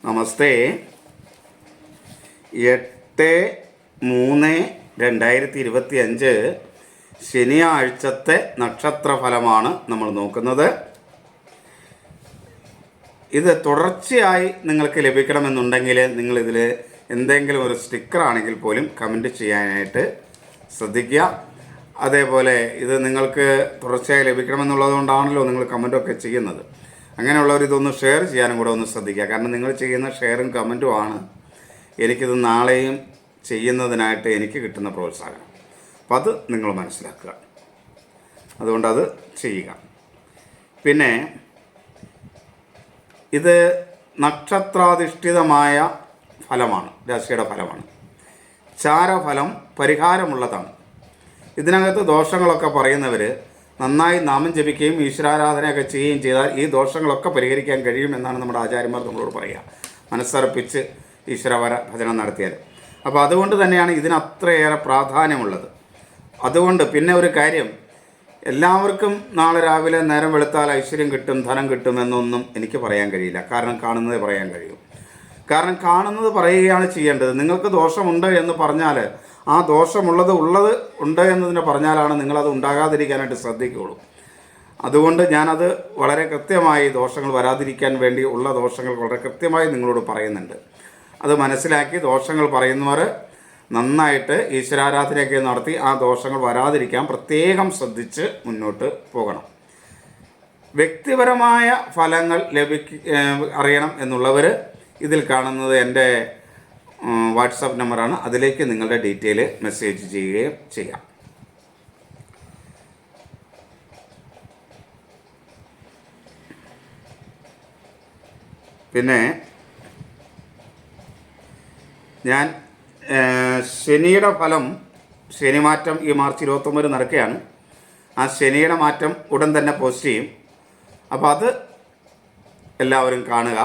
നമസ്തേ. 8/3/2025 ശനിയാഴ്ചത്തെ നക്ഷത്രഫലമാണ് നമ്മൾ നോക്കുന്നത്. ഇത് തുടർച്ചയായി നിങ്ങൾക്ക് ലഭിക്കണമെന്നുണ്ടെങ്കിൽ നിങ്ങളിതിൽ എന്തെങ്കിലും ഒരു സ്റ്റിക്കറാണെങ്കിൽ പോലും കമൻറ്റ് ചെയ്യാനായിട്ട് ശ്രദ്ധിക്കുക. അതേപോലെ ഇത് നിങ്ങൾക്ക് തുടർച്ചയായി ലഭിക്കണമെന്നുള്ളത് കൊണ്ടാണല്ലോ നിങ്ങൾ കമൻറ്റൊക്കെ ചെയ്യുന്നത്. അങ്ങനെയുള്ളവർ ഇതൊന്ന് ഷെയർ ചെയ്യാനും കൂടെ ഒന്ന് ശ്രദ്ധിക്കുക. കാരണം നിങ്ങൾ ചെയ്യുന്ന ഷെയറും കമൻറ്റുമാണ് എനിക്കിത് നാളെയും ചെയ്യുന്നതിനായിട്ട് എനിക്ക് കിട്ടുന്ന പ്രോത്സാഹനം. അപ്പം അത് നിങ്ങൾ മനസ്സിലാക്കുക. അതുകൊണ്ടത് ചെയ്യുക. പിന്നെ ഇത് നക്ഷത്രാധിഷ്ഠിതമായ ഫലമാണ്, രാശിയുടെ ഫലമാണ്. ചാരഫലം പരിഹാരമുള്ളതാണ്. ഇതിനകത്ത് ദോഷങ്ങളൊക്കെ പറയുന്നവർ നന്നായി നാമം ജപിക്കുകയും ഈശ്വരാരാധനയൊക്കെ ചെയ്യുകയും ചെയ്താൽ ഈ ദോഷങ്ങളൊക്കെ പരിഹരിക്കാൻ കഴിയുമെന്നാണ് നമ്മുടെ ആചാര്യന്മാർ നമ്മളോട് പറയുക. മനസ്സർപ്പിച്ച് ഈശ്വരവര ഭജനം നടത്തിയാൽ. അപ്പോൾ അതുകൊണ്ട് തന്നെയാണ് ഇതിന് അത്രയേറെ പ്രാധാന്യമുള്ളത്. അതുകൊണ്ട് പിന്നെ ഒരു കാര്യം, എല്ലാവർക്കും നാളെ രാവിലെ നേരം വെളുത്താൽ ഐശ്വര്യം കിട്ടും, ധനം കിട്ടും എന്നൊന്നും എനിക്ക് പറയാൻ കഴിയില്ല. കാരണം കാണുന്നതേ പറയാൻ കഴിയും. കാരണം കാണുന്നത് പറയുകയാണ് ചെയ്യേണ്ടത്. നിങ്ങൾക്ക് ദോഷമുണ്ട് എന്ന് പറഞ്ഞാൽ ആ ദോഷമുള്ളത് ഉണ്ട് എന്നതിനെ പറഞ്ഞാലാണ് നിങ്ങളത് ഉണ്ടാകാതിരിക്കാനായിട്ട് ശ്രദ്ധിക്കുകയുള്ളൂ. അതുകൊണ്ട് ഞാനത് വളരെ കൃത്യമായി ദോഷങ്ങൾ വരാതിരിക്കാൻ വേണ്ടി ഉള്ള ദോഷങ്ങൾ വളരെ കൃത്യമായി നിങ്ങളോട് പറയുന്നുണ്ട്. അത് മനസ്സിലാക്കി ദോഷങ്ങൾ പറയുന്നവർ നന്നായിട്ട് ഈശ്വരാരാധനയൊക്കെ നടത്തി ആ ദോഷങ്ങൾ വരാതിരിക്കാൻ പ്രത്യേകം ശ്രദ്ധിച്ച് മുന്നോട്ട് പോകണം. വ്യക്തിപരമായ ഫലങ്ങൾ അറിയണം എന്നുള്ളവർ ഇതിൽ കാണുന്നത് എൻ്റെ വാട്സാപ്പ് നമ്പറാണ്. അതിലേക്ക് നിങ്ങളുടെ ഡീറ്റെയിൽ മെസ്സേജ് ചെയ്യുകയും ചെയ്യാം. പിന്നെ ഞാൻ ശനിയുടെ ഫലം, ശനിമാറ്റം ഈ മാർച്ച് 29 നടക്കുകയാണ്. ആ ശനിയുടെ മാറ്റം ഉടൻ തന്നെ പോസ്റ്റ് ചെയ്യും. അപ്പോൾ അത് എല്ലാവരും കാണുക.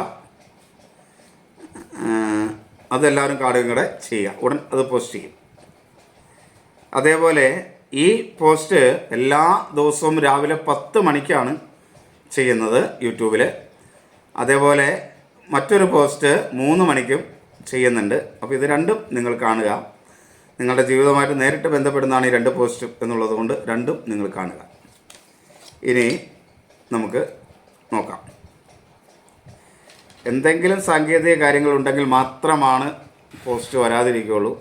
അതെല്ലാവരും കാണുകയും കൂടെ ചെയ്യുക. ഉടൻ അത് പോസ്റ്റ് ചെയ്യും. അതേപോലെ ഈ പോസ്റ്റ് എല്ലാ ദിവസവും രാവിലെ 10 മണിക്കാണ് ചെയ്യുന്നത് യൂട്യൂബിൽ. അതേപോലെ മറ്റൊരു പോസ്റ്റ് 3 മണിക്കും ചെയ്യുന്നുണ്ട്. അപ്പോൾ ഇത് രണ്ടും നിങ്ങൾ കാണുക. നിങ്ങളുടെ ജീവിതവുമായിട്ട് നേരിട്ട് ബന്ധപ്പെടുന്നതാണ് ഈ 2 പോസ്റ്റ് എന്നുള്ളത് കൊണ്ട് രണ്ടും നിങ്ങൾ കാണുക. ഇനി നമുക്ക് നോക്കാം. എന്തെങ്കിലും സാങ്കേതിക കാര്യങ്ങളുണ്ടെങ്കിൽ മാത്രമാണ് പോസ്റ്റ് വരാതിരിക്കുകയുള്ളൂ.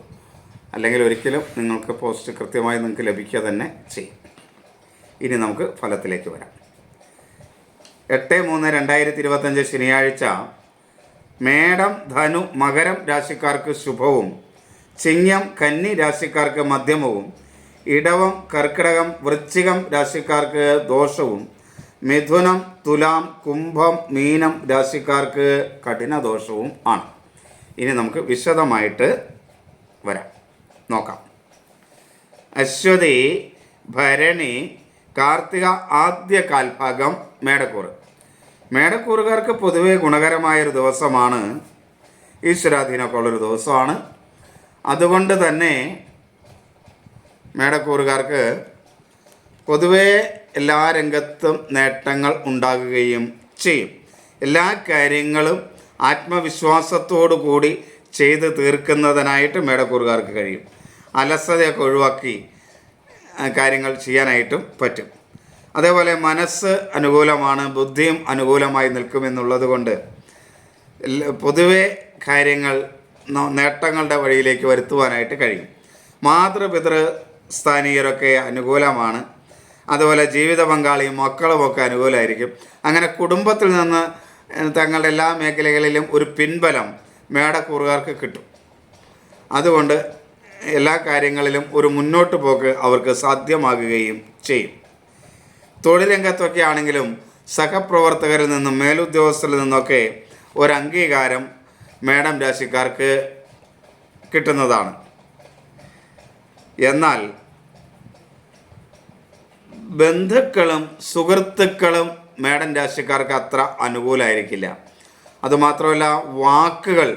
അല്ലെങ്കിൽ ഒരിക്കലും നിങ്ങൾക്ക് പോസ്റ്റ് കൃത്യമായി നിങ്ങൾക്ക് ലഭിക്കുക തന്നെ ചെയ്യും. ഇനി നമുക്ക് ഫലത്തിലേക്ക് വരാം. 8/3/2025 ശനിയാഴ്ച മേടം, ധനു, മകരം രാശിക്കാർക്ക് ശുഭവും, ചിങ്ങം, കന്നി രാശിക്കാർക്ക് മധ്യമവും, ഇടവം, കർക്കിടകം, വൃശ്ചികം രാശിക്കാർക്ക് ദോഷവും, മിഥുനം, തുലാം, കുംഭം, മീനം രാശിക്കാർക്ക് കഠിന ദോഷവും ആണ്. ഇനി നമുക്ക് വിശദമായിട്ട് വരാം, നോക്കാം. അശ്വതി, ഭരണി, കാർത്തിക ആദ്യ കാൽഭാഗം മേടക്കൂറ്. മേടക്കൂറുകാർക്ക് പൊതുവെ ഗുണകരമായൊരു ദിവസമാണ്. ഈശ്വരാധീനമൊക്കെ ഉള്ളൊരു ദിവസമാണ്. അതുകൊണ്ട് തന്നെ മേടക്കൂറുകാർക്ക് പൊതുവേ എല്ലാ രംഗത്തും നേട്ടങ്ങൾ ഉണ്ടാകുകയും ചെയ്യും. എല്ലാ കാര്യങ്ങളും ആത്മവിശ്വാസത്തോടു കൂടി ചെയ്ത് തീർക്കുന്നതിനായിട്ട് മേടക്കൂറുകാർക്ക് കഴിയും. അലസതയൊക്കെ ഒഴിവാക്കി കാര്യങ്ങൾ ചെയ്യാനായിട്ടും പറ്റും. അതേപോലെ മനസ്സ് അനുകൂലമാണ്, ബുദ്ധിയും അനുകൂലമായി നിൽക്കുമെന്നുള്ളത് കൊണ്ട് പൊതുവെ കാര്യങ്ങൾ നേട്ടങ്ങളുടെ വഴിയിലേക്ക് വരുത്തുവാനായിട്ട് കഴിയും. മാതൃപിതൃ സ്ഥാനീയരൊക്കെ അനുകൂലമാണ്. അതുപോലെ ജീവിത പങ്കാളിയും മക്കളുമൊക്കെ അനുകൂലമായിരിക്കും. അങ്ങനെ കുടുംബത്തിൽ നിന്ന് തങ്ങളുടെ എല്ലാ മേഖലകളിലും ഒരു പിൻബലം മേടക്കൂറുകാർക്ക് കിട്ടും. അതുകൊണ്ട് എല്ലാ കാര്യങ്ങളിലും ഒരു മുന്നോട്ട് പോക്ക് അവർക്ക് സാധ്യമാകുകയും ചെയ്യും. തൊഴിൽ രംഗത്തൊക്കെ ആണെങ്കിലും സഹപ്രവർത്തകരിൽ നിന്നും മേലുദ്യോഗസ്ഥരിൽ നിന്നൊക്കെ ഒരു അംഗീകാരം മേടം രാശിക്കാർക്ക് കിട്ടുന്നതാണ്. എന്നാൽ ബന്ധുക്കളും സുഹൃത്തുക്കളും മേടൻ രാശിക്കാർക്ക് അത്ര അനുകൂലമായിരിക്കില്ല. അതുമാത്രമല്ല, വാക്കുകൾ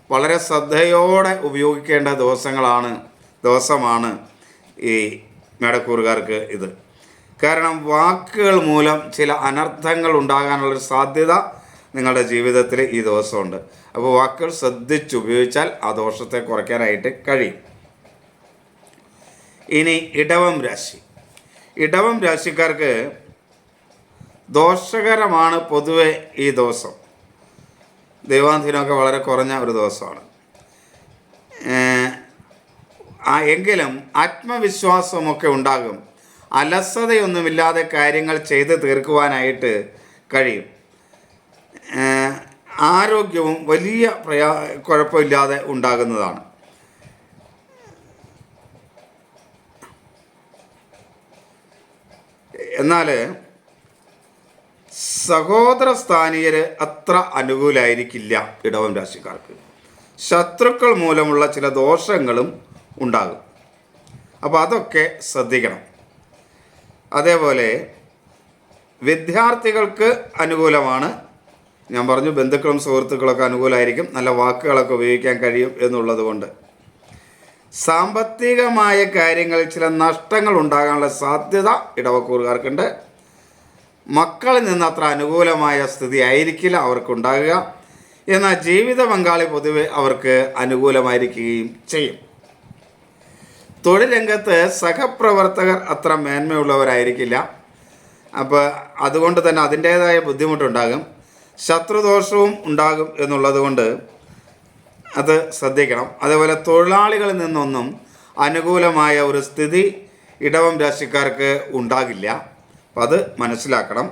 വളരെ ശ്രദ്ധയോടെ ഉപയോഗിക്കേണ്ട ദിവസമാണ് ഈ മേടക്കൂറുകാർക്ക് ഇത്. കാരണം വാക്കുകൾ മൂലം ചില അനർത്ഥങ്ങൾ ഉണ്ടാകാനുള്ളൊരു സാധ്യത നിങ്ങളുടെ ജീവിതത്തിൽ ഈ ദിവസമുണ്ട്. അപ്പോൾ വാക്കുകൾ ശ്രദ്ധിച്ചുപയോഗിച്ചാൽ ആ ദോഷത്തെ കുറയ്ക്കാനായിട്ട് കഴിയും. ഇനി ഇടവം രാശി. ഇടവം രാശിക്കാർക്ക് ദോഷകരമാണ് പൊതുവെ ഈ ദിവസം. ദൈവാധീനമൊക്കെ വളരെ കുറഞ്ഞ ഒരു ദിവസമാണ്. എങ്കിലും ആത്മവിശ്വാസമൊക്കെ ഉണ്ടാകും. അലസതയൊന്നുമില്ലാതെ കാര്യങ്ങൾ ചെയ്ത് തീർക്കുവാനായിട്ട് കഴിയും. ആരോഗ്യവും വലിയ കുഴപ്പമില്ലാതെ ഉണ്ടാകുന്നതാണ്. എന്നാൽ സഹോദര സ്ഥാനീയർ അത്ര അനുകൂലമായിരിക്കില്ല ഇടവം രാശിക്കാർക്ക്. ശത്രുക്കൾ മൂലമുള്ള ചില ദോഷങ്ങളും ഉണ്ടാകും. അപ്പോൾ അതൊക്കെ ശ്രദ്ധിക്കണം. അതേപോലെ വിദ്യാർത്ഥികൾക്ക് അനുകൂലമാണ്. ഞാൻ പറഞ്ഞു ബന്ധുക്കളും സുഹൃത്തുക്കളൊക്കെ അനുകൂലമായിരിക്കും. നല്ല വാക്കുകളൊക്കെ ഉപയോഗിക്കാൻ കഴിയും എന്നുള്ളത് കൊണ്ട്. സാമ്പത്തികമായ കാര്യങ്ങളിൽ ചില നഷ്ടങ്ങൾ ഉണ്ടാകാനുള്ള സാധ്യത ഇടവക്കൂറുകാർക്കുണ്ട്. മക്കളിൽ നിന്ന് അത്ര അനുകൂലമായ സ്ഥിതി ആയിരിക്കില്ല അവർക്കുണ്ടാകുക. എന്നാൽ ജീവിത പങ്കാളി പൊതുവെ അവർക്ക് അനുകൂലമായിരിക്കുകയും ചെയ്യും. തൊഴിൽ രംഗത്ത് സഹപ്രവർത്തകർ അത്ര മേന്മയുള്ളവരായിരിക്കില്ല. അപ്പോൾ അതുകൊണ്ട് തന്നെ അതിൻ്റേതായ ബുദ്ധിമുട്ടുണ്ടാകും. ശത്രുദോഷവും ഉണ്ടാകും എന്നുള്ളത് കൊണ്ട് അത് ശ്രദ്ധിക്കണം. അതേപോലെ തൊഴിലാളികളിൽ നിന്നൊന്നും അനുകൂലമായ ഒരു സ്ഥിതി ഇടവം രാശിക്കാർക്ക് ഉണ്ടാകില്ല. അപ്പം അത് മനസ്സിലാക്കണം.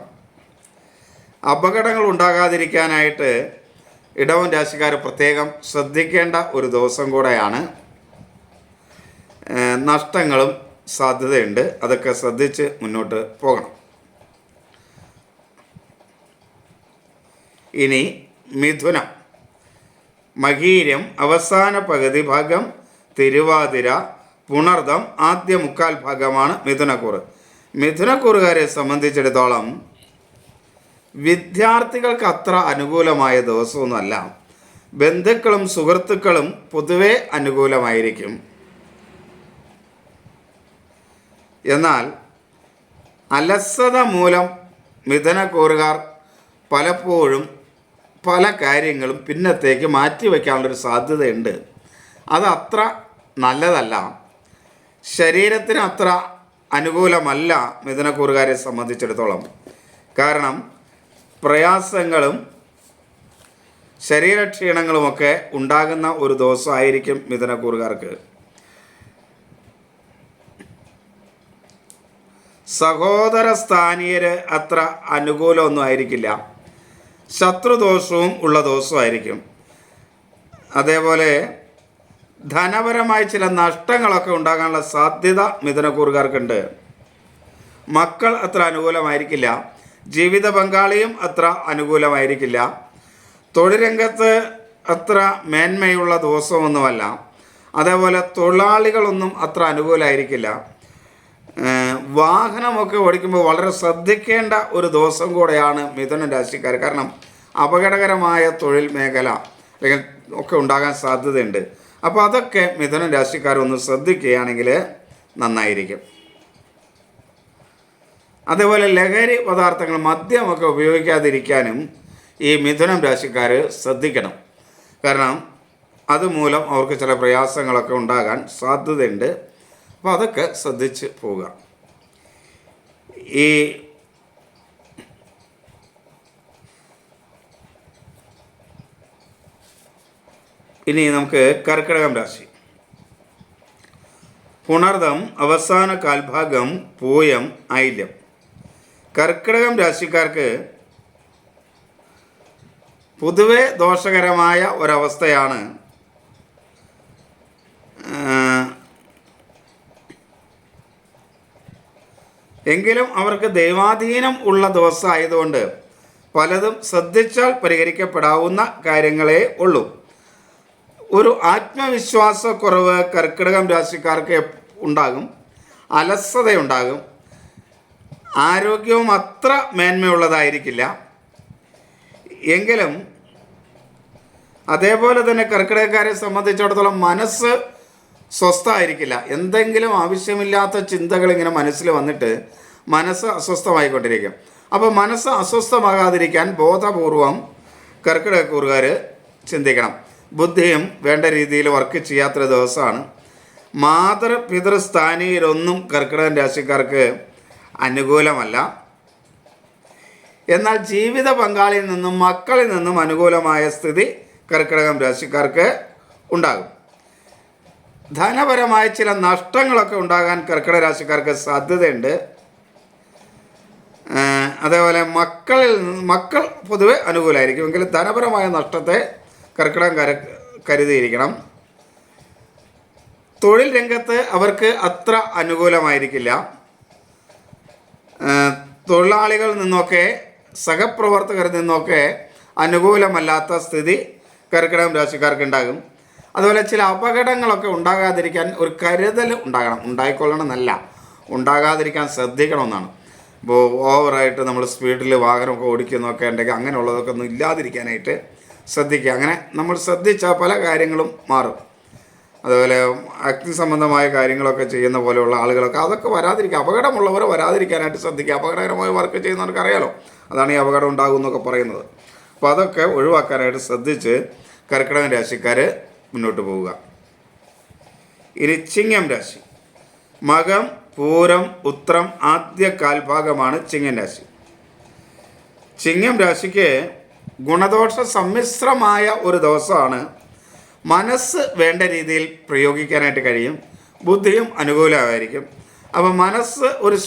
അപകടങ്ങൾ ഉണ്ടാകാതിരിക്കാനായിട്ട് ഇടവം രാശിക്കാർ പ്രത്യേകം ശ്രദ്ധിക്കേണ്ട ഒരു ദിവസം കൂടെയാണ്. നഷ്ടങ്ങളും സാധ്യതയുണ്ട്. അതൊക്കെ ശ്രദ്ധിച്ച് മുന്നോട്ട് പോകണം. ഇനി മിഥുനം. മകീരം അവസാന പകുതി ഭാഗം, തിരുവാതിര, പുണർദം ആദ്യ മുക്കാൽ ഭാഗമാണ് മിഥുനക്കൂറ്. മിഥുനക്കൂറുകാരെ സംബന്ധിച്ചിടത്തോളം വിദ്യാർത്ഥികൾക്ക് അത്ര അനുകൂലമായ ദിവസമൊന്നുമല്ല. ബന്ധുക്കളും സുഹൃത്തുക്കളും പൊതുവെ അനുകൂലമായിരിക്കും. എന്നാൽ അലസത മൂലം മിഥുനക്കൂറുകാർ പലപ്പോഴും പല കാര്യങ്ങളും പിന്നത്തേക്ക് മാറ്റിവെക്കാനുള്ളൊരു സാധ്യതയുണ്ട്. അത് അത്ര നല്ലതല്ല. ശരീരത്തിന് അത്ര അനുകൂലമല്ല മിഥുനക്കൂറുകാരെ സംബന്ധിച്ചിടത്തോളം. കാരണം പ്രയാസങ്ങളും ശരീരക്ഷീണങ്ങളുമൊക്കെ ഉണ്ടാകുന്ന ഒരു ദിവസമായിരിക്കും മിഥുനക്കൂറുകാർക്ക്. സഹോദര സ്ഥാനീയർ അത്ര അനുകൂലമൊന്നും ആയിരിക്കില്ല. ശത്രുദോഷവും ഉള്ള ദിവസമായിരിക്കും. അതേപോലെ ധനപരമായ ചില നഷ്ടങ്ങളൊക്കെ ഉണ്ടാകാനുള്ള സാധ്യത മിഥുനക്കൂറുകാർക്കുണ്ട്. മക്കൾ അത്ര അനുകൂലമായിരിക്കില്ല. ജീവിത പങ്കാളിയും അത്ര അനുകൂലമായിരിക്കില്ല. തൊഴിൽ രംഗത്ത് അത്ര മേന്മയുള്ള ദിവസമൊന്നുമല്ല. അതേപോലെ തൊഴിലാളികളൊന്നും അത്ര അനുകൂലമായിരിക്കില്ല. വാഹനമൊക്കെ ഓടിക്കുമ്പോൾ വളരെ ശ്രദ്ധിക്കേണ്ട ഒരു ദിവസം കൂടെയാണ് മിഥുന രാശിക്കാർ. കാരണം അപകടകരമായ തൊഴിൽ മേഖല അല്ലെങ്കിൽ ഒക്കെ ഉണ്ടാകാൻ സാധ്യതയുണ്ട്. അപ്പോൾ അതൊക്കെ മിഥുന രാശിക്കാരൊന്ന് ശ്രദ്ധിക്കുകയാണെങ്കിൽ നന്നായിരിക്കും. അതേപോലെ ലഹരി പദാർത്ഥങ്ങൾ മദ്യമൊക്കെ ഉപയോഗിക്കാതിരിക്കാനും ഈ മിഥുനം രാശിക്കാർ ശ്രദ്ധിക്കണം. കാരണം അതുമൂലം അവർക്ക് ചില പ്രയാസങ്ങളൊക്കെ ഉണ്ടാകാൻ സാധ്യതയുണ്ട്. അപ്പോൾ അതൊക്കെ ശ്രദ്ധിച്ച് പോവുക. ഇനി നമുക്ക് കർക്കിടകം രാശി. പുണർദം അവസാന കാൽഭാഗം, പൂയം, ആയില്യം. കർക്കിടകം രാശിക്കാർക്ക് പൊതുവെ ദോഷകരമായ ഒരവസ്ഥയാണ്. എങ്കിലും അവർക്ക് ദൈവാധീനം ഉള്ള ദിവസമായതുകൊണ്ട് പലതും ശ്രദ്ധിച്ചാൽ പരിഹരിക്കപ്പെടാവുന്ന കാര്യങ്ങളേ ഉള്ളൂ. ഒരു ആത്മവിശ്വാസക്കുറവ് കർക്കിടകം രാശിക്കാർക്ക് ഉണ്ടാകും. അലസതയുണ്ടാകും. ആരോഗ്യവും അത്ര മേന്മയുള്ളതായിരിക്കില്ല. എങ്കിലും അതേപോലെ തന്നെ കർക്കിടകക്കാരെ സംബന്ധിച്ചിടത്തോളം മനസ്സ് സ്വസ്ഥമായിരിക്കില്ല. എന്തെങ്കിലും ആവശ്യമില്ലാത്ത ചിന്തകൾ ഇങ്ങനെ മനസ്സിൽ വന്നിട്ട് മനസ്സ് അസ്വസ്ഥമായിക്കൊണ്ടിരിക്കും. അപ്പോൾ മനസ്സ് അസ്വസ്ഥമാകാതിരിക്കാൻ ബോധപൂർവം കർക്കിടകക്കൂറുകാർ ചിന്തിക്കണം. ബുദ്ധിയും വേണ്ട രീതിയിൽ വർക്ക് ചെയ്യാത്തൊരു ദിവസമാണ്. മാതൃപിതൃസ്ഥാനീയരൊന്നും കർക്കിടകൻ രാശിക്കാർക്ക് അനുകൂലമല്ല. എന്നാൽ ജീവിത പങ്കാളിയിൽ നിന്നും മക്കളിൽ നിന്നും അനുകൂലമായ സ്ഥിതി കർക്കിടകം രാശിക്കാർക്ക് ഉണ്ടാകും. ധനപരമായ ചില നഷ്ടങ്ങളൊക്കെ ഉണ്ടാകാൻ കർക്കിടക രാശിക്കാർക്ക് സാധ്യതയുണ്ട്. അതേപോലെ മക്കൾ പൊതുവെ അനുകൂലമായിരിക്കും. എങ്കിലും ധനപരമായ നഷ്ടത്തെ കർക്കിടകം കരുതിയിരിക്കണം. തൊഴിൽ രംഗത്ത് അവർക്ക് അത്ര അനുകൂലമായിരിക്കില്ല. തൊഴിലാളികളിൽ നിന്നൊക്കെ സഹപ്രവർത്തകരിൽ നിന്നൊക്കെ അനുകൂലമല്ലാത്ത സ്ഥിതി കർക്കിടകം രാശിക്കാർക്ക് ഉണ്ടാകും. അതുപോലെ ചില അപകടങ്ങളൊക്കെ ഉണ്ടാകാതിരിക്കാൻ ഒരു കരുതൽ ഉണ്ടാകണം. ഉണ്ടായിക്കൊള്ളണമെന്നല്ല, ഉണ്ടാകാതിരിക്കാൻ ശ്രദ്ധിക്കണമെന്നാണ്. ഇപ്പോൾ ഓവറായിട്ട് നമ്മൾ സ്പീഡിൽ വാഹനമൊക്കെ ഓടിക്കുന്നതൊക്കെ ഉണ്ടെങ്കിൽ അങ്ങനെയുള്ളതൊക്കെ ഒന്നും ഇല്ലാതിരിക്കാനായിട്ട് ശ്രദ്ധിക്കുക. അങ്ങനെ നമ്മൾ ശ്രദ്ധിച്ചാൽ പല കാര്യങ്ങളും മാറും. അതുപോലെ അഗ്നി സംബന്ധമായ കാര്യങ്ങളൊക്കെ ചെയ്യുന്ന പോലെയുള്ള ആളുകളൊക്കെ അതൊക്കെ വരാതിരിക്കുക, അപകടമുള്ളവരെ വരാതിരിക്കാനായിട്ട് ശ്രദ്ധിക്കുക. അപകടകരമായ വർക്ക് ചെയ്യുന്നവർക്ക് അറിയാലോ, അതാണ് ഈ അപകടം ഉണ്ടാകും എന്നൊക്കെ പറയുന്നത്. അപ്പോൾ അതൊക്കെ ഒഴിവാക്കാനായിട്ട് ശ്രദ്ധിച്ച് കർക്കിടക രാശിക്കാർ മുന്നോട്ട് പോവുക. ഇനി ചിങ്ങം രാശി. മകം, പൂരം, ഉത്രം ആദ്യ കാൽഭാഗമാണ് ചിങ്ങം രാശി. ചിങ്ങം രാശിക്ക് ഗുണദോഷ സമ്മിശ്രമായ ഒരു ദിവസമാണ്. മനസ്സ് വേണ്ട രീതിയിൽ പ്രയോഗിക്കാനായിട്ട് കഴിയും. ബുദ്ധിയും അനുകൂലമായിരിക്കും. അപ്പോൾ മനസ്സ് ഒരു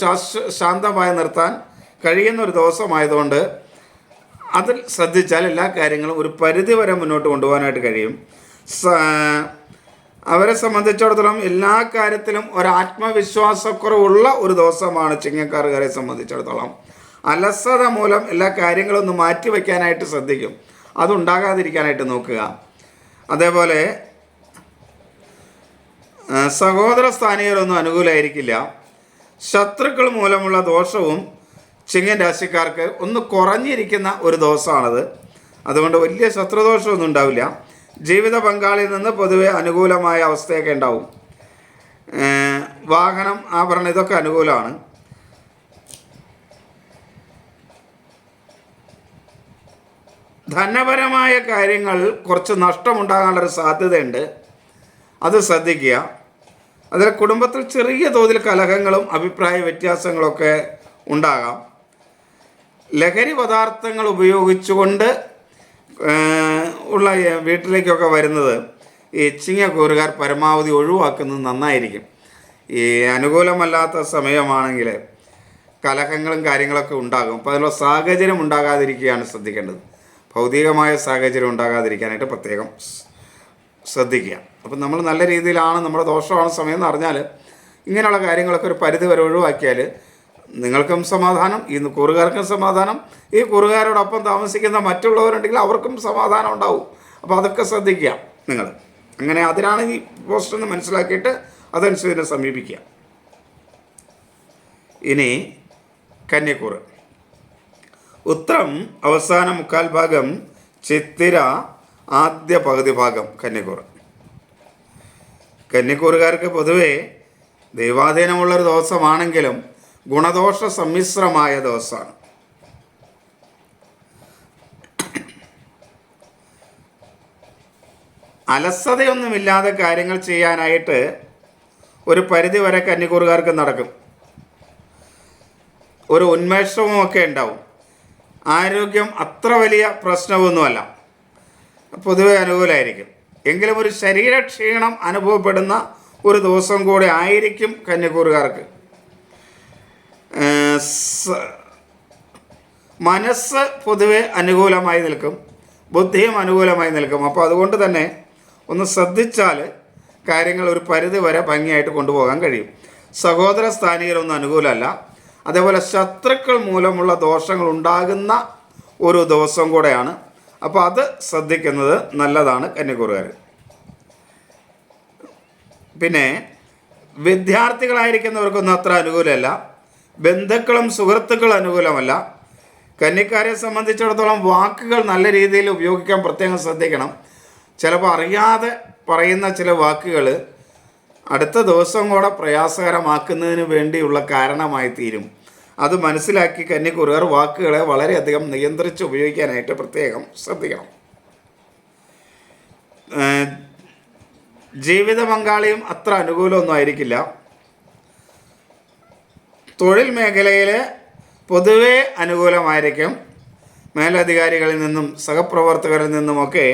ശാന്തമായി നിർത്താൻ കഴിയുന്ന ഒരു ദിവസമായതുകൊണ്ട് അതിൽ ശ്രദ്ധിച്ചാൽ എല്ലാ കാര്യങ്ങളും ഒരു പരിധി വരെ മുന്നോട്ട് കൊണ്ടുപോകാനായിട്ട് കഴിയും. അവരെ സംബന്ധിച്ചിടത്തോളം എല്ലാ കാര്യത്തിലും ഒരാത്മവിശ്വാസക്കുറവുള്ള ഒരു ദിവസമാണ് ചിങ്ങക്കാരുകാരെ സംബന്ധിച്ചിടത്തോളം. അലസത മൂലം എല്ലാ കാര്യങ്ങളും ഒന്ന് മാറ്റി വയ്ക്കാനായിട്ട് ശ്രദ്ധിക്കും. അതുണ്ടാകാതിരിക്കാനായിട്ട് നോക്കുക. അതേപോലെ സഹോദര സ്ഥാനീയരൊന്നും അനുകൂലമായിരിക്കില്ല. ശത്രുക്കൾ മൂലമുള്ള ദോഷവും ചിങ്ങൻ രാശിക്കാർക്ക് ഒന്ന് കുറഞ്ഞിരിക്കുന്ന ഒരു ദിവസമാണത്. അതുകൊണ്ട് വലിയ ശത്രുദോഷമൊന്നും ഉണ്ടാവില്ല. ജീവിത പങ്കാളിയിൽ നിന്ന് പൊതുവെ അനുകൂലമായ അവസ്ഥയൊക്കെ ഉണ്ടാവും. വാഹനം, ആഭരണം ഇതൊക്കെ അനുകൂലമാണ്. ധനപരമായ കാര്യങ്ങൾ കുറച്ച് നഷ്ടമുണ്ടാകാനുള്ളൊരു സാധ്യതയുണ്ട്. അത് ശ്രദ്ധിക്കുക. അതിൽ കുടുംബത്തിൽ ചെറിയ തോതിൽ കലഹങ്ങളും അഭിപ്രായ വ്യത്യാസങ്ങളൊക്കെ ഉണ്ടാകാം. ലഹരി പദാർത്ഥങ്ങൾ ഉപയോഗിച്ചുകൊണ്ട് ഉള്ള വീട്ടിലേക്കൊക്കെ വരുന്നത് ഈ ചിങ്ങക്കൂറുകാർ പരമാവധി ഒഴിവാക്കുന്നത് നന്നായിരിക്കും. ഈ അനുകൂലമല്ലാത്ത സമയമാണെങ്കിൽ കലഹങ്ങളും കാര്യങ്ങളൊക്കെ ഉണ്ടാകും. അപ്പോൾ അതിനുള്ള സാഹചര്യം ഉണ്ടാകാതിരിക്കുകയാണ് ശ്രദ്ധിക്കേണ്ടത്. ഭൗതികമായ സാഹചര്യം ഉണ്ടാകാതിരിക്കാനായിട്ട് പ്രത്യേകം ശ്രദ്ധിക്കുക. അപ്പം നമ്മൾ നല്ല രീതിയിലാണ്, നമ്മുടെ ദോഷമാണ് സമയം എന്ന് അറിഞ്ഞാൽ ഇങ്ങനെയുള്ള കാര്യങ്ങളൊക്കെ ഒരു പരിധി വരെ ഒഴിവാക്കിയാൽ നിങ്ങൾക്കും സമാധാനം, ഈ കൂറുകാർക്കും സമാധാനം, ഈ കൂറുകാരോടൊപ്പം താമസിക്കുന്ന മറ്റുള്ളവരുണ്ടെങ്കിൽ അവർക്കും സമാധാനം ഉണ്ടാവും. അപ്പോൾ അതൊക്കെ ശ്രദ്ധിക്കുക നിങ്ങൾ. അങ്ങനെ അതിനാണ് ഈ പോസ്റ്റ് എന്ന് മനസ്സിലാക്കിയിട്ട് അതനുസരിച്ച് സമീപിക്കുക. ഇനി കന്നിക്കൂറ്. ഉത്രം അവസാന മുക്കാൽ ഭാഗം, ചിത്തിര ആദ്യ പകുതി ഭാഗം കന്നിക്കൂറ്. കന്നിക്കൂറുകാർക്ക് പൊതുവെ ദൈവാധീനമുള്ളൊരു ദിവസമാണെങ്കിലും ഗുണദോഷ സമ്മിശ്രമായ ദിവസമാണ്. അലസതയൊന്നുമില്ലാതെ കാര്യങ്ങൾ ചെയ്യാനായിട്ട് ഒരു പരിധി വരെ കന്നിക്കൂറുകാർക്ക് നടക്കും. ഒരു ഉന്മേഷവും ഒക്കെ ഉണ്ടാവും. ആരോഗ്യം അത്ര വലിയ പ്രശ്നമൊന്നുമല്ല, പൊതുവെ അനുകൂലമായിരിക്കും. എങ്കിലും ഒരു ശരീരക്ഷീണം അനുഭവപ്പെടുന്ന ഒരു ദിവസം കൂടെ ആയിരിക്കും കന്നിക്കൂറുകാർക്ക്. മനസ്സ് പൊതുവെ അനുകൂലമായി നിൽക്കും, ബുദ്ധിയും അനുകൂലമായി നിൽക്കും. അപ്പോൾ അതുകൊണ്ട് തന്നെ ഒന്ന് ശ്രദ്ധിച്ചാൽ കാര്യങ്ങൾ ഒരു പരിധി വരെ ഭംഗിയായിട്ട് കൊണ്ടുപോകാൻ കഴിയും. സഹോദര സ്ഥാനീയരൊന്നും അനുകൂലമല്ല. അതേപോലെ ശത്രുക്കൾ മൂലമുള്ള ദോഷങ്ങൾ ഉണ്ടാകുന്ന ഒരു ദിവസം കൂടെയാണ്. അപ്പോൾ അത് ശ്രദ്ധിക്കുന്നത് നല്ലതാണ് കന്നിക്കൂറുകാർ. പിന്നെ വിദ്യാർത്ഥികളായിരിക്കുന്നവർക്കൊന്നും അത്ര അനുകൂലമല്ല. ബന്ധുക്കളും സുഹൃത്തുക്കളും അനുകൂലമല്ല. കന്നിക്കാരെ സംബന്ധിച്ചിടത്തോളം വാക്കുകൾ നല്ല രീതിയിൽ ഉപയോഗിക്കാൻ പ്രത്യേകം ശ്രദ്ധിക്കണം. ചിലപ്പോൾ അറിയാതെ പറയുന്ന ചില വാക്കുകൾ അടുത്ത ദിവസം കൂടെ പ്രയാസകരമാക്കുന്നതിന് വേണ്ടിയുള്ള കാരണമായി തീരും. അത് മനസ്സിലാക്കി കന്നിക്കൂറുകാർ വാക്കുകളെ വളരെയധികം നിയന്ത്രിച്ച് ഉപയോഗിക്കാനായിട്ട് പ്രത്യേകം ശ്രദ്ധിക്കണം. ജീവിത പങ്കാളിയും അത്ര അനുകൂലമൊന്നും ആയിരിക്കില്ല. തൊഴിൽ മേഖലയിൽ പൊതുവെ അനുകൂലമായിരിക്കും. മേലധികാരികളിൽ നിന്നും സഹപ്രവർത്തകരിൽ നിന്നുമൊക്കെ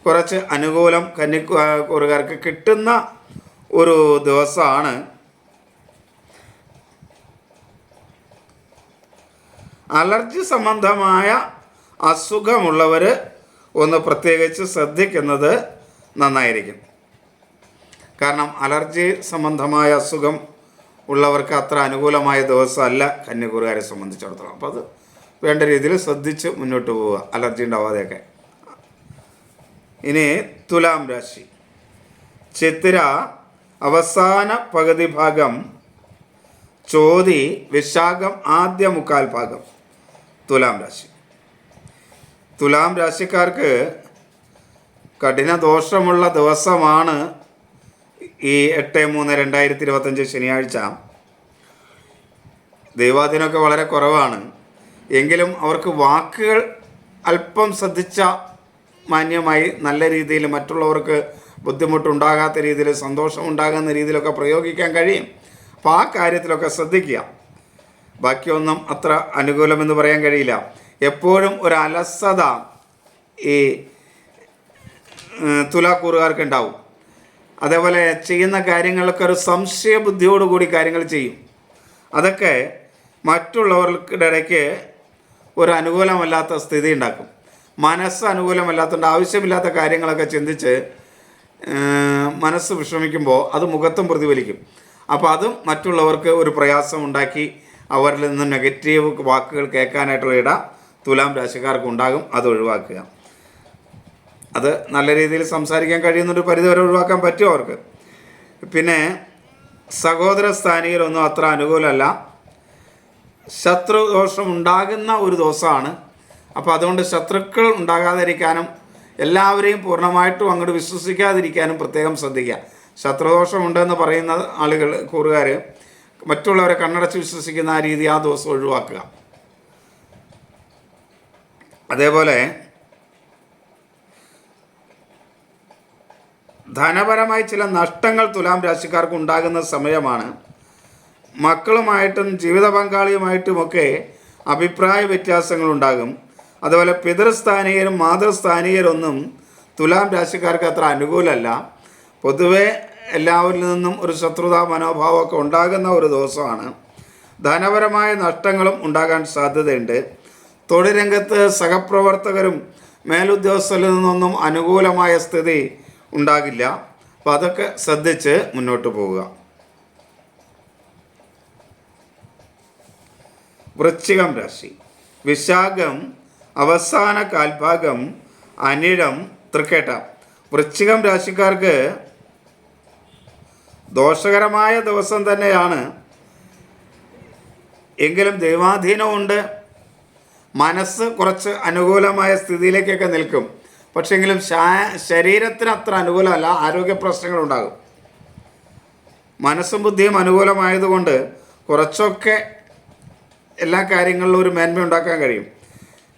കുറച്ച് അനുകൂലം കന്നിക്കൂറുകാർക്ക് കിട്ടുന്ന ഒരു ദിവസമാണ്. അലർജി സംബന്ധമായ അസുഖമുള്ളവർ ഒന്ന് പ്രത്യേകിച്ച് ശ്രദ്ധിക്കുന്നത് നന്നായിരിക്കും. കാരണം അലർജി സംബന്ധമായ അസുഖം ഉള്ളവർക്ക് അത്ര അനുകൂലമായ ദിവസമല്ല കന്നിക്കൂറുകാരെ സംബന്ധിച്ചിടത്തോളം. അപ്പോൾ അത് വേണ്ട രീതിയിൽ ശ്രദ്ധിച്ച് മുന്നോട്ട് പോവുക, അലർജി ഉണ്ടാവാതെയൊക്കെ. ഇനി തുലാം രാശി. ചിത്തിര അവസാന പകുതി ഭാഗം, ചോതി വിശാഖം ആദ്യ മുക്കാൽ ഭാഗം തുലാം രാശി. തുലാം രാശിക്കാർക്ക് കഠിന ദോഷമുള്ള ദിവസമാണ് ഈ 8/3/2025 ശനിയാഴ്ച. ദൈവാധീനമൊക്കെ വളരെ കുറവാണ്. എങ്കിലും അവർക്ക് വാക്കുകൾ അല്പം ശ്രദ്ധിച്ച മാന്യമായി നല്ല രീതിയിൽ മറ്റുള്ളവർക്ക് ബുദ്ധിമുട്ടുണ്ടാകാത്ത രീതിയിൽ സന്തോഷമുണ്ടാകുന്ന രീതിയിലൊക്കെ പ്രയോഗിക്കാൻ കഴിയും. അപ്പോൾ ആ കാര്യത്തിലൊക്കെ ശ്രദ്ധിക്കുക. ബാക്കിയൊന്നും അത്ര അനുകൂലമെന്ന് പറയാൻ കഴിയില്ല. എപ്പോഴും ഒരു അലസത ഈ തുലാക്കൂറുകാർക്ക് ഉണ്ടാവും. അതേപോലെ ചെയ്യുന്ന കാര്യങ്ങളൊക്കെ ഒരു സംശയ ബുദ്ധിയോടുകൂടി കാര്യങ്ങൾ ചെയ്യും. അതൊക്കെ മറ്റുള്ളവരുടെ ഇടയ്ക്ക് ഒരു അനുകൂലമല്ലാത്ത സ്ഥിതി ഉണ്ടാക്കും. മനസ്സ് അനുകൂലമല്ലാത്തതുകൊണ്ട് ആവശ്യമില്ലാത്ത കാര്യങ്ങളൊക്കെ ചിന്തിച്ച് മനസ്സ് വിഷമിക്കുമ്പോൾ അത് മുഖത്തും പ്രതിഫലിക്കും. അപ്പോൾ അതും മറ്റുള്ളവർക്ക് ഒരു പ്രയാസം ഉണ്ടാക്കി അവരിൽ നിന്ന് നെഗറ്റീവ് വാക്കുകൾ കേൾക്കാനായിട്ടുള്ള ഇട തുലാം രാശിക്കാർക്ക് ഉണ്ടാകും. അത് ഒഴിവാക്കുക. അത് നല്ല രീതിയിൽ സംസാരിക്കാൻ കഴിയുന്നൊരു പരിധിവരെ ഒഴിവാക്കാൻ പറ്റും അവർക്ക്. പിന്നെ സഹോദര സ്ഥാനീയരൊന്നും അത്ര അനുകൂലമല്ല. ശത്രുദോഷം ഉണ്ടാകുന്ന ഒരു ദിവസമാണ്. അപ്പോൾ അതുകൊണ്ട് ശത്രുക്കൾ ഉണ്ടാകാതിരിക്കാനും എല്ലാവരെയും പൂർണ്ണമായിട്ടും അങ്ങോട്ട് വിശ്വസിക്കാതിരിക്കാനും പ്രത്യേകം ശ്രദ്ധിക്കുക. ശത്രുദോഷമുണ്ടെന്ന് പറയുന്ന ആളുകൾ കൂറുകാർ മറ്റുള്ളവരെ കണ്ണടച്ച് വിശ്വസിക്കുന്ന ആ രീതി ആ ദിവസം ഒഴിവാക്കുക. അതേപോലെ ധനപരമായി ചില നഷ്ടങ്ങൾ തുലാം രാശിക്കാർക്ക് ഉണ്ടാകുന്ന സമയമാണ്. മക്കളുമായിട്ടും ജീവിത പങ്കാളിയുമായിട്ടുമൊക്കെ അഭിപ്രായ വ്യത്യാസങ്ങളുണ്ടാകും. അതുപോലെ പിതൃസ്ഥാനീയരും മാതൃസ്ഥാനീയരൊന്നും തുലാം രാശിക്കാർക്ക് അത്ര അനുകൂലമല്ല. പൊതുവെ എല്ലാവരിൽ നിന്നും ഒരു ശത്രുതാ മനോഭാവമൊക്കെ ഉണ്ടാകുന്ന ഒരു ദിവസമാണ്. ധനപരമായ നഷ്ടങ്ങളും ഉണ്ടാകാൻ സാധ്യതയുണ്ട്. തൊഴിൽ രംഗത്ത് സഹപ്രവർത്തകരും മേലുദ്യോഗസ്ഥരിൽ നിന്നൊന്നും അനുകൂലമായ സ്ഥിതി ഉണ്ടാകില്ല. അപ്പോൾ അതൊക്കെ ശ്രദ്ധിച്ച് മുന്നോട്ട് പോവുക. വൃശ്ചികം രാശി. വിശാഖം അവസാന കാൽഭാഗം, അനിഴം, തൃക്കേട്ട. വൃശ്ചികം രാശിക്കാർക്ക് ദോഷകരമായ ദിവസം തന്നെയാണ്. എങ്കിലും ദൈവാധീനമുണ്ട്. മനസ്സ് കുറച്ച് അനുകൂലമായ സ്ഥിതിയിലേക്കൊക്കെ നിൽക്കും. പക്ഷെങ്കിലും ശരീരത്തിന് അത്ര അനുകൂലമല്ല. ആരോഗ്യ പ്രശ്നങ്ങളുണ്ടാകും. മനസ്സും ബുദ്ധിയും അനുകൂലമായതുകൊണ്ട് കുറച്ചൊക്കെ എല്ലാ കാര്യങ്ങളിലും ഒരു മേന്മ ഉണ്ടാക്കാൻ കഴിയും.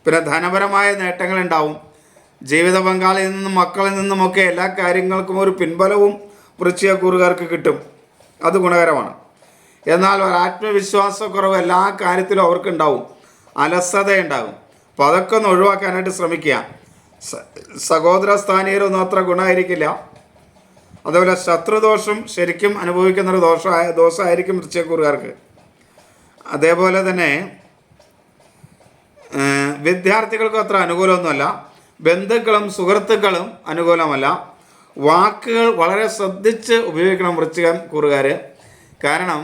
പിന്നെ ധനപരമായ നേട്ടങ്ങളുണ്ടാവും. ജീവിത പങ്കാളിയിൽ നിന്നും മക്കളിൽ നിന്നുമൊക്കെ എല്ലാ കാര്യങ്ങൾക്കും ഒരു പിൻബലവും വൃശ്ചികക്കൂറുകാർക്ക് കിട്ടും. അത് ഗുണകരമാണ്. എന്നാൽ ഒരു ആത്മവിശ്വാസക്കുറവ് എല്ലാ കാര്യത്തിലും അവർക്കുണ്ടാവും. അലസതയുണ്ടാകും. അപ്പോൾ അതൊക്കെ ഒന്ന് ഒഴിവാക്കാനായിട്ട് ശ്രമിക്കുക. സഹോദര സ്ഥാനീയരൊന്നും അത്ര ഗുണമായിരിക്കില്ല. അതുപോലെ ശത്രുദോഷം ശരിക്കും അനുഭവിക്കുന്നൊരു ദോഷമായിരിക്കും വൃശ്ചികക്കൂറുകാർക്ക്. അതേപോലെ തന്നെ വിദ്യാർത്ഥികൾക്കും അത്ര അനുകൂലമൊന്നുമല്ല. ബന്ധുക്കളും സുഹൃത്തുക്കളും അനുകൂലമല്ല. വാക്കുകൾ വളരെ ശ്രദ്ധിച്ച് ഉപയോഗിക്കണം വൃശ്ചികം കൂറുകാർ. കാരണം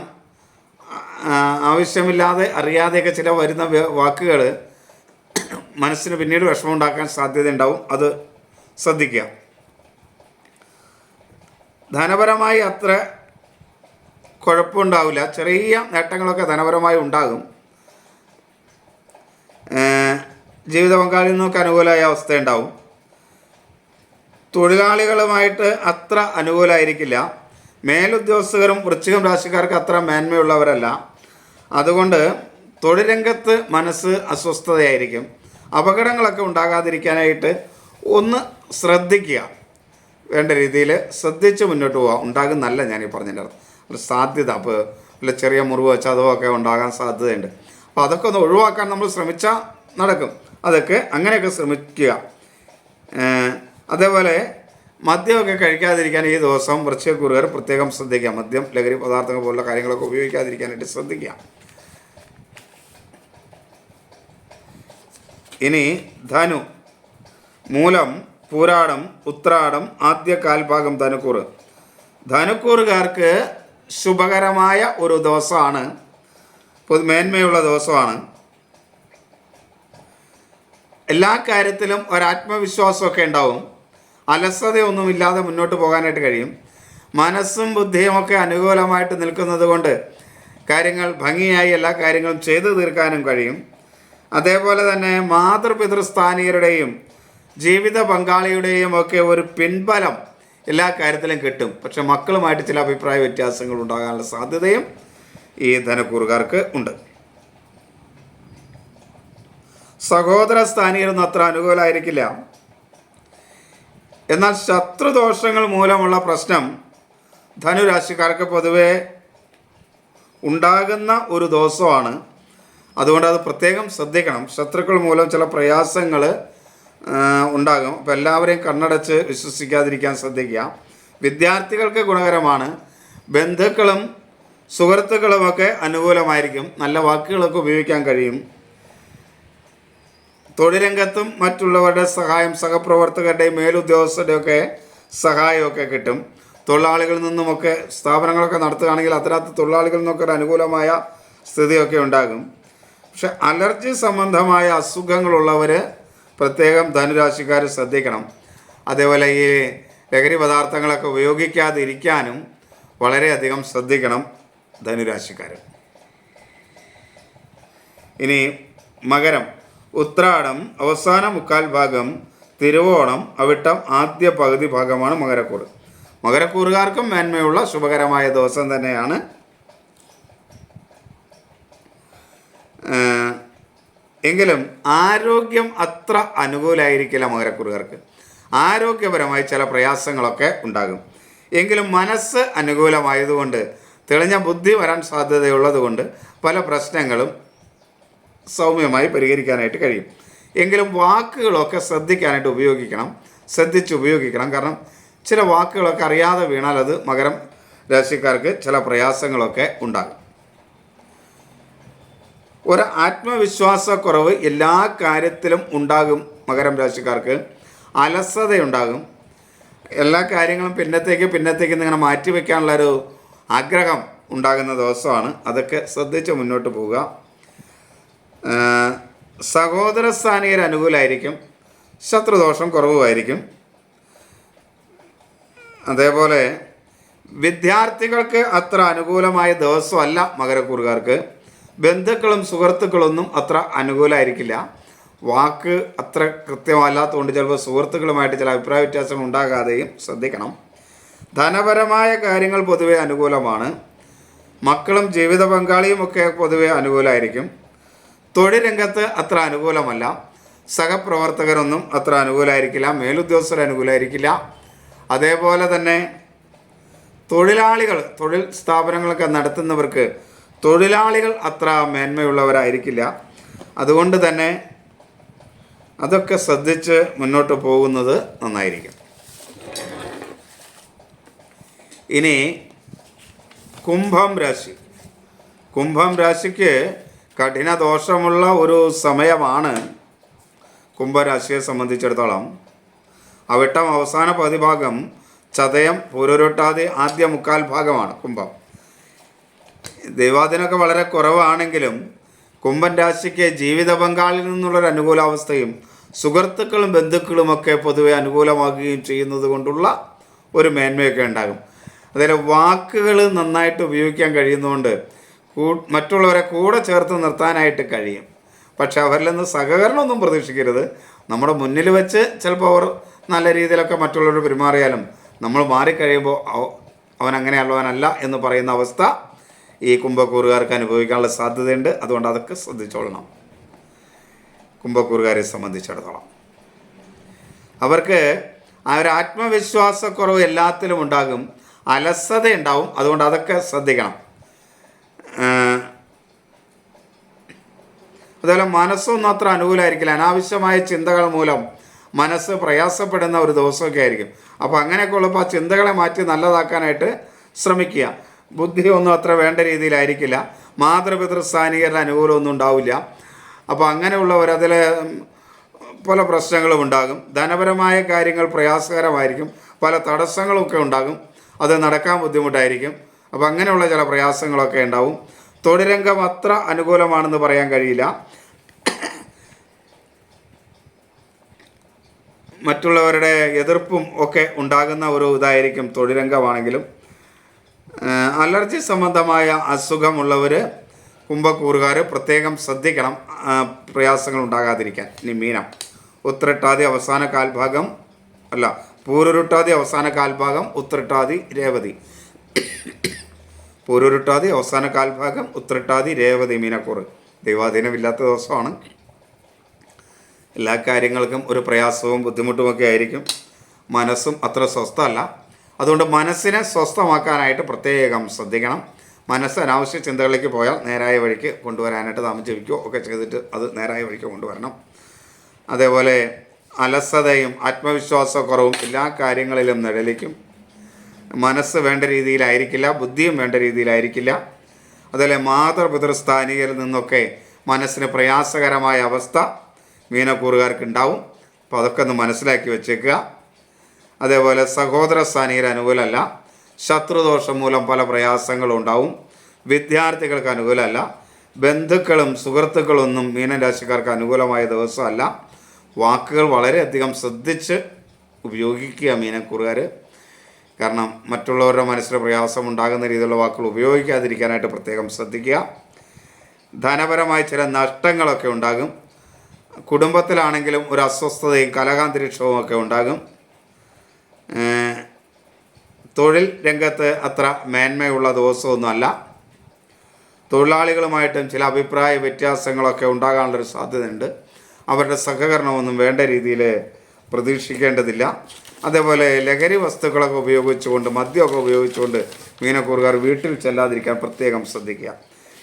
ആവശ്യമില്ലാതെ അറിയാതെയൊക്കെ ചില വരുന്ന വാക്കുകൾ മനസ്സിന് പിന്നീട് വിഷമമുണ്ടാക്കാൻ സാധ്യതയുണ്ടാവും. അത് ശ്രദ്ധിക്കുക. ധനപരമായി അത്ര കുഴപ്പമുണ്ടാവില്ല. ചെറിയ നേട്ടങ്ങളൊക്കെ ധനപരമായി ഉണ്ടാകും. ജീവിത പങ്കാളിയിൽ നിന്നൊക്കെ അനുകൂലമായ അവസ്ഥയുണ്ടാവും. തൊഴിലാളികളുമായിട്ട് അത്ര അനുകൂലമായിരിക്കില്ല. മേലുദ്യോഗസ്ഥരും വൃശ്ചികം രാശിക്കാർക്ക് അത്ര മേന്മയുള്ളവരല്ല. അതുകൊണ്ട് തൊഴിൽ രംഗത്ത് മനസ്സ് അസ്വസ്ഥതയായിരിക്കും. അപകടങ്ങളൊക്കെ ഉണ്ടാകാതിരിക്കാനായിട്ട് ഒന്ന് ശ്രദ്ധിക്കുക. വേണ്ട രീതിയിൽ ശ്രദ്ധിച്ച് മുന്നോട്ട് പോവുക. ഉണ്ടാകുന്നല്ല ഞാനീ പറഞ്ഞതിൻ്റെ അർത്ഥം. ഒരു സാധ്യത, അപ്പോൾ വല്ല ചെറിയ മുറിവോ ചതവോ ഒക്കെ ഉണ്ടാകാൻ സാധ്യതയുണ്ട്. അപ്പോൾ അതൊക്കെ ഒന്ന് ഒഴിവാക്കാൻ നമ്മൾ ശ്രമിച്ചാൽ നടക്കും. അതൊക്കെ അങ്ങനെയൊക്കെ ശ്രമിക്കുക. അതേപോലെ മദ്യമൊക്കെ കഴിക്കാതിരിക്കാൻ ഈ ദിവസം വൃശ്ചികക്കുറുകാർ പ്രത്യേകം ശ്രദ്ധിക്കുക. മദ്യം, ലഹരി പദാർത്ഥങ്ങൾ പോലുള്ള കാര്യങ്ങളൊക്കെ ഉപയോഗിക്കാതിരിക്കാനായിട്ട് ശ്രദ്ധിക്കുക. ഇനി ധനു, മൂലം, പൂരാടം, ഉത്രാടം, ആദ്യ കാൽഭാഗം ധനുക്കൂറ്. ധനുക്കൂറുകാർക്ക് ശുഭകരമായ ഒരു ദിവസമാണ്, മേന്മയുള്ള ദിവസമാണ്. എല്ലാ കാര്യത്തിലും ഒരാത്മവിശ്വാസമൊക്കെ ഉണ്ടാവും. അലസതയൊന്നുമില്ലാതെ മുന്നോട്ട് പോകാനായിട്ട് കഴിയും. മനസ്സും ബുദ്ധിയുമൊക്കെ അനുകൂലമായിട്ട് നിൽക്കുന്നത് കൊണ്ട് കാര്യങ്ങൾ ഭംഗിയായി എല്ലാ കാര്യങ്ങളും ചെയ്തു തീർക്കാനും കഴിയും. അതേപോലെ തന്നെ മാതൃപിതൃസ്ഥാനീയരുടെയും ജീവിത പങ്കാളിയുടെയും ഒക്കെ ഒരു പിൻബലം എല്ലാ കാര്യത്തിലും കിട്ടും. പക്ഷെ മക്കളുമായിട്ട് ചില അഭിപ്രായ വ്യത്യാസങ്ങൾ ഉണ്ടാകാനുള്ള സാധ്യതയും ഈ ധനുക്കൂറുകാർക്ക് ഉണ്ട്. സഹോദര സ്ഥാനീയരൊന്നും അത്ര അനുകൂലമായിരിക്കില്ല. എന്നാൽ ശത്രുദോഷങ്ങൾ മൂലമുള്ള പ്രശ്നം ധനുരാശിക്കാർക്ക് പൊതുവെ ഉണ്ടാകുന്ന ഒരു ദിവസമാണ്. അതുകൊണ്ട് അത് പ്രത്യേകം ശ്രദ്ധിക്കണം. ശത്രുക്കൾ മൂലം ചില പ്രയാസങ്ങൾ ഉണ്ടാകും. അപ്പോൾ എല്ലാവരെയും കണ്ണടച്ച് വിശ്വസിക്കാതിരിക്കാൻ ശ്രദ്ധിക്കുക. വിദ്യാർത്ഥികൾക്ക് ഗുണകരമാണ്. ബന്ധുക്കളും സുഹൃത്തുക്കളുമൊക്കെ അനുകൂലമായിരിക്കും. നല്ല വാക്കുകളൊക്കെ ഉപയോഗിക്കാൻ കഴിയും. തൊഴിൽ രംഗത്തും മറ്റുള്ളവരുടെ സഹായം, സഹപ്രവർത്തകരുടെയും മേലുദ്യോഗസ്ഥരുടെയൊക്കെ സഹായമൊക്കെ കിട്ടും. തൊഴിലാളികളിൽ നിന്നുമൊക്കെ സ്ഥാപനങ്ങളൊക്കെ നടത്തുകയാണെങ്കിൽ അതിനകത്ത് തൊഴിലാളികളിൽ നിന്നൊക്കെ ഒരു അനുകൂലമായ സ്ഥിതിയൊക്കെ ഉണ്ടാകും. പക്ഷെ അലർജി സംബന്ധമായ അസുഖങ്ങളുള്ളവർ പ്രത്യേകം ധനുരാശിക്കാർ ശ്രദ്ധിക്കണം. അതേപോലെ ഈ ലഹരി പദാർത്ഥങ്ങളൊക്കെ ഉപയോഗിക്കാതിരിക്കാനും വളരെയധികം ശ്രദ്ധിക്കണം ധനുരാശിക്കാർ. ഇനി മകരം, ഉത്രാടം അവസാന മുക്കാൽ ഭാഗം, തിരുവോണം, അവിട്ടം ആദ്യ പകുതി ഭാഗമാണ് മകരക്കൂറ്. മകരക്കൂറുകാർക്കും മേന്മയുള്ള ശുഭകരമായ ദിവസം തന്നെയാണ്. എങ്കിലും ആരോഗ്യം അത്ര അനുകൂലമായിരിക്കില്ല മകരക്കൂറുകാർക്ക്. ആരോഗ്യപരമായി ചില പ്രയാസങ്ങളൊക്കെ ഉണ്ടാകും. എങ്കിലും മനസ്സ് അനുകൂലമായതുകൊണ്ട്, തെളിഞ്ഞ ബുദ്ധി വരാൻ സാധ്യതയുള്ളതുകൊണ്ട് പല പ്രശ്നങ്ങളും സൗമ്യമായി പരിഹരിക്കാനായിട്ട് കഴിയും. എങ്കിലും വാക്കുകളൊക്കെ ശ്രദ്ധിക്കാനായിട്ട് ഉപയോഗിക്കണം. ശ്രദ്ധിച്ച് ഉപയോഗിക്കണം. കാരണം ചില വാക്കുകളൊക്കെ അറിയാതെ വീണാൽ അത് മകരം രാശിക്കാർക്ക് ചില പ്രയാസങ്ങളൊക്കെ ഉണ്ടാകും. ഒരു ആത്മവിശ്വാസക്കുറവ് എല്ലാ കാര്യത്തിലും ഉണ്ടാകും. മകരം രാശിക്കാർക്ക് അലസതയുണ്ടാകും. എല്ലാ കാര്യങ്ങളും പിന്നത്തേക്ക് ഇങ്ങനെ മാറ്റി വയ്ക്കാനുള്ളൊരു ആഗ്രഹം ഉണ്ടാകുന്ന ദിവസമാണ്. അതൊക്കെ ശ്രദ്ധിച്ച് മുന്നോട്ട് പോവുക. സഹോദര സ്ഥാനീയർ അനുകൂലമായിരിക്കും. ശത്രുദോഷം കുറവുമായിരിക്കും. അതേപോലെ വിദ്യാർത്ഥികൾക്ക് അത്ര അനുകൂലമായ ദിവസമല്ല മകരക്കൂറുകാർക്ക്. ബന്ധുക്കളും സുഹൃത്തുക്കളൊന്നും അത്ര അനുകൂലമായിരിക്കില്ല. വാക്ക് അത്ര കൃത്യമല്ലാത്തതുകൊണ്ട് ചിലപ്പോൾ സുഹൃത്തുക്കളുമായിട്ട് ചില അഭിപ്രായ വ്യത്യാസങ്ങൾ ഉണ്ടാകാതെയും ശ്രദ്ധിക്കണം. ധനപരമായ കാര്യങ്ങൾ പൊതുവെ അനുകൂലമാണ്. മക്കളും ജീവിത പങ്കാളിയും ഒക്കെ പൊതുവെ അനുകൂലമായിരിക്കും. തൊഴിൽ രംഗത്ത് അത്ര അനുകൂലമല്ല. സഹപ്രവർത്തകരൊന്നും അത്ര അനുകൂലമായിരിക്കില്ല. മേലുദ്യോഗസ്ഥർ അനുകൂലമായിരിക്കില്ല. അതേപോലെ തന്നെ തൊഴിലാളികൾ, തൊഴിൽ സ്ഥാപനങ്ങളൊക്കെ നടത്തുന്നവർക്ക് തൊഴിലാളികൾ അത്ര മേന്മയുള്ളവരായിരിക്കില്ല. അതുകൊണ്ട് തന്നെ അതൊക്കെ ശ്രദ്ധിച്ച് മുന്നോട്ട് പോകുന്നത് നന്നായിരിക്കും. ഇനി കുംഭം രാശി. കുംഭം രാശിക്ക് കഠിന ദോഷമുള്ള ഒരു സമയമാണ് കുംഭരാശിയെ സംബന്ധിച്ചിടത്തോളം. അവിട്ടം അവസാന പകുതിഭാഗം, ചതയം പൂരുരുട്ടാതി ആദ്യ മുക്കാൽ ഭാഗമാണ് കുംഭം. ദൈവാധീനമൊക്കെ വളരെ കുറവാണെങ്കിലും കുംഭൻ രാശിക്ക് ജീവിത പങ്കാളിൽ നിന്നുള്ളൊരു അനുകൂലാവസ്ഥയും സുഹൃത്തുക്കളും ബന്ധുക്കളുമൊക്കെ പൊതുവെ അനുകൂലമാകുകയും ചെയ്യുന്നത് കൊണ്ടുള്ള ഒരു മേന്മയൊക്കെ ഉണ്ടാകും. അതേപോലെ വാക്കുകൾ നന്നായിട്ട് ഉപയോഗിക്കാൻ കഴിയുന്നതുകൊണ്ട് മറ്റുള്ളവരെ കൂടെ ചേർത്ത് നിർത്താനായിട്ട് കഴിയും. പക്ഷെ അവരിൽ നിന്ന് സഹകരണമൊന്നും പ്രതീക്ഷിക്കരുത്. നമ്മുടെ മുന്നിൽ വെച്ച് ചിലപ്പോൾ അവർ നല്ല രീതിയിലൊക്കെ മറ്റുള്ളവർ പെരുമാറിയാലും നമ്മൾ മാറിക്കഴിയുമ്പോൾ അവൻ അങ്ങനെയുള്ളവനല്ല എന്ന് പറയുന്ന അവസ്ഥ ഈ കുംഭക്കൂറുകാർക്ക് അനുഭവിക്കാനുള്ള സാധ്യതയുണ്ട്. അതുകൊണ്ട് അതൊക്കെ ശ്രദ്ധിച്ചോളണം. കുംഭക്കൂറുകാരെ സംബന്ധിച്ചിടത്തോളം അവർക്ക് ആ ഒരു ആത്മവിശ്വാസക്കുറവ് എല്ലാത്തിലും ഉണ്ടാകും, അലസത ഉണ്ടാവും. അതുകൊണ്ട് അതൊക്കെ ശ്രദ്ധിക്കണം. അതുപോലെ മനസ്സൊന്നും അത്ര അനുകൂലമായിരിക്കില്ല. അനാവശ്യമായ ചിന്തകൾ മൂലം മനസ്സ് പ്രയാസപ്പെടുന്ന ഒരു ദിവസമൊക്കെ ആയിരിക്കും. അപ്പോൾ അങ്ങനെയൊക്കെ ഉള്ളപ്പോൾ ആ ചിന്തകളെ മാറ്റി നല്ലതാക്കാനായിട്ട് ശ്രമിക്കുക. ബുദ്ധി ഒന്നും അത്ര വേണ്ട രീതിയിലായിരിക്കില്ല. മാതൃപിതൃ സ്ഥാനികരുടെ അനുകൂലമൊന്നും ഉണ്ടാവില്ല. അപ്പോൾ അങ്ങനെയുള്ളവർ അതിൽ പല പ്രശ്നങ്ങളും ഉണ്ടാകും. ധനപരമായ കാര്യങ്ങൾ പ്രയാസകരമായിരിക്കും. പല തടസ്സങ്ങളൊക്കെ ഉണ്ടാകും. അത് നടക്കാൻ ബുദ്ധിമുട്ടായിരിക്കും. അപ്പോൾ അങ്ങനെയുള്ള ചില പ്രയാസങ്ങളൊക്കെ ഉണ്ടാവും. തൊഴിൽരംഗം അത്ര അനുകൂലമാണെന്ന് പറയാൻ കഴിയില്ല. മറ്റുള്ളവരുടെ എതിർപ്പും ഒക്കെ ഉണ്ടാകുന്ന ഒരു ഇതായിരിക്കും തൊഴിൽരംഗമാണെങ്കിലും. അലർജി സംബന്ധമായ അസുഖമുള്ളവർ കുംഭക്കൂറുകാർ പ്രത്യേകം ശ്രദ്ധിക്കണം, പ്രയാസങ്ങൾ ഉണ്ടാകാതിരിക്കാൻ. ഇനി മീനം, ഉത്രട്ടാതി അവസാന കാൽഭാഗം പൂരുരുട്ടാതി അവസാന കാൽഭാഗം, ഉത്രട്ടാതി രേവതി. പൂരുരുട്ടാതി അവസാന കാൽഭാഗം, ഉത്രട്ടാതി രേവതി മീനക്കൂറ്. ദൈവാധീനമില്ലാത്ത ദിവസമാണ്. എല്ലാ കാര്യങ്ങൾക്കും ഒരു പ്രയാസവും ബുദ്ധിമുട്ടുമൊക്കെ ആയിരിക്കും. മനസ്സും അത്ര സ്വസ്ഥമല്ല. അതുകൊണ്ട് മനസ്സിനെ സ്വസ്ഥമാക്കാനായിട്ട് പ്രത്യേകം ശ്രദ്ധിക്കണം. മനസ്സ് അനാവശ്യ ചിന്തകളിലേക്ക് പോയാൽ നേരായ വഴിക്ക് കൊണ്ടുവരാനായിട്ട് നാം ജപിക്കുകയോ ഒക്കെ ചെയ്തിട്ട് അത് നേരായ വഴിക്ക് കൊണ്ടുവരണം. അതേപോലെ അലസതയും ആത്മവിശ്വാസക്കുറവും എല്ലാ കാര്യങ്ങളിലും നിഴലിക്കും. മനസ്സ് വേണ്ട രീതിയിലായിരിക്കില്ല, ബുദ്ധിയും വേണ്ട രീതിയിലായിരിക്കില്ല. അതുപോലെ മാതൃപിതൃസ്ഥാനികരിൽ നിന്നൊക്കെ മനസ്സിന് പ്രയാസകരമായ അവസ്ഥ മീനക്കൂറുകാർക്ക് ഉണ്ടാവും. അപ്പോൾ അതൊക്കെ ഒന്ന് മനസ്സിലാക്കി വെച്ചേക്കുക. അതേപോലെ സഹോദര സ്ഥാനീയർ അനുകൂലമല്ല. ശത്രുദോഷം മൂലം പല പ്രയാസങ്ങളും ഉണ്ടാവും. വിദ്യാർത്ഥികൾക്ക് അനുകൂലമല്ല. ബന്ധുക്കളും സുഹൃത്തുക്കളൊന്നും മീനൻ രാശിക്കാർക്ക് അനുകൂലമായ ദിവസമല്ല. വാക്കുകൾ വളരെയധികം ശ്രദ്ധിച്ച് ഉപയോഗിക്കുക മീനക്കൂറുകാർ. കാരണം മറ്റുള്ളവരുടെ മനസ്സിൽ പ്രയാസം ഉണ്ടാകുന്ന രീതിയിലുള്ള വാക്കുകൾ ഉപയോഗിക്കാതിരിക്കാനായിട്ട് പ്രത്യേകം ശ്രദ്ധിക്കുക. ധനപരമായ ചില നഷ്ടങ്ങളൊക്കെ ഉണ്ടാകും. കുടുംബത്തിലാണെങ്കിലും ഒരു അസ്വസ്ഥതയും കലഹാന്തരീക്ഷവും ഒക്കെ ഉണ്ടാകും. തൊഴിൽ രംഗത്ത് അത്ര മേന്മയുള്ള ദിവസമൊന്നുമല്ല. തൊഴിലാളികളുമായിട്ടും ചില അഭിപ്രായ വ്യത്യാസങ്ങളൊക്കെ ഉണ്ടാകാനുള്ളൊരു സാധ്യതയുണ്ട്. അവരുടെ സഹകരണമൊന്നും വേണ്ട രീതിയിൽ പ്രതീക്ഷിക്കേണ്ടതില്ല. അതേപോലെ ലഹരി വസ്തുക്കളൊക്കെ ഉപയോഗിച്ചുകൊണ്ട്, മദ്യമൊക്കെ ഉപയോഗിച്ചുകൊണ്ട് മീനക്കൂറുകാർ വീട്ടിൽ ചെല്ലാതിരിക്കാൻ പ്രത്യേകം ശ്രദ്ധിക്കുക.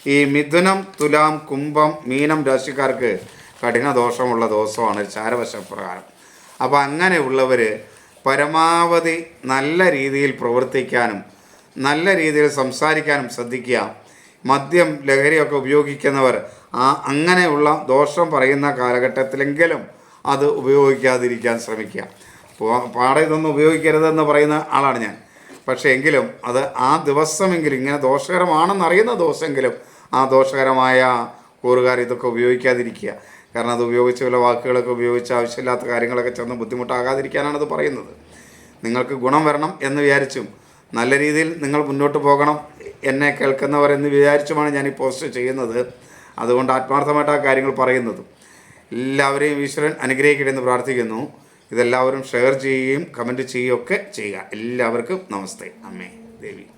ഈ മിഥുനം, തുലാം, കുംഭം, മീനം രാശിക്കാർക്ക് കഠിന ദോഷമുള്ള ദിവസമാണ് ചാരവശപ്രകാരം. അപ്പോൾ അങ്ങനെയുള്ളവർ പരമാവധി നല്ല രീതിയിൽ പ്രവർത്തിക്കാനും നല്ല രീതിയിൽ സംസാരിക്കാനും ശ്രദ്ധിക്കുക. മദ്യം, ലഹരിയൊക്കെ ഉപയോഗിക്കുന്നവർ അങ്ങനെയുള്ള ദോഷം പറയുന്ന കാലഘട്ടത്തിലെങ്കിലും അത് ഉപയോഗിക്കാതിരിക്കാൻ ശ്രമിക്കുക. പാടെ ഇതൊന്നും ഉപയോഗിക്കരുതെന്ന് പറയുന്ന ആളാണ് ഞാൻ. പക്ഷേ എങ്കിലും അത് ആ ദിവസമെങ്കിലും, ഇങ്ങനെ ദോഷകരമാണെന്നറിയുന്ന ദിവസമെങ്കിലും ആ ദോഷകരമായ കൂറുകാർ ഇതൊക്കെ ഉപയോഗിക്കാതിരിക്കുക. കാരണം അത് ഉപയോഗിച്ച് വല്ല വാക്കുകളൊക്കെ ഉപയോഗിച്ച് ആവശ്യമില്ലാത്ത കാര്യങ്ങളൊക്കെ ചെന്ന് ബുദ്ധിമുട്ടാകാതിരിക്കാനാണത് പറയുന്നത്. നിങ്ങൾക്ക് ഗുണം വരണം എന്ന് വിചാരിച്ചും നല്ല രീതിയിൽ നിങ്ങൾ മുന്നോട്ട് പോകണം എന്നെ കേൾക്കുന്നവർ എന്ന് വിചാരിച്ചുമാണ് ഞാൻ ഈ പോസ്റ്റ് ചെയ്യുന്നത്. അതുകൊണ്ട് ആത്മാർത്ഥമായിട്ട് ആ കാര്യങ്ങൾ പറയുന്നതും. എല്ലാവരെയും ഈശ്വരൻ അനുഗ്രഹിക്കട്ടെ എന്ന് പ്രാർത്ഥിക്കുന്നു. ഇതെല്ലാവരും ഷെയർ ചെയ്യുകയും കമൻറ്റ് ചെയ്യുകയും ഒക്കെ ചെയ്യുക. എല്ലാവർക്കും നമസ്തേ. അമ്മേ ദേവി.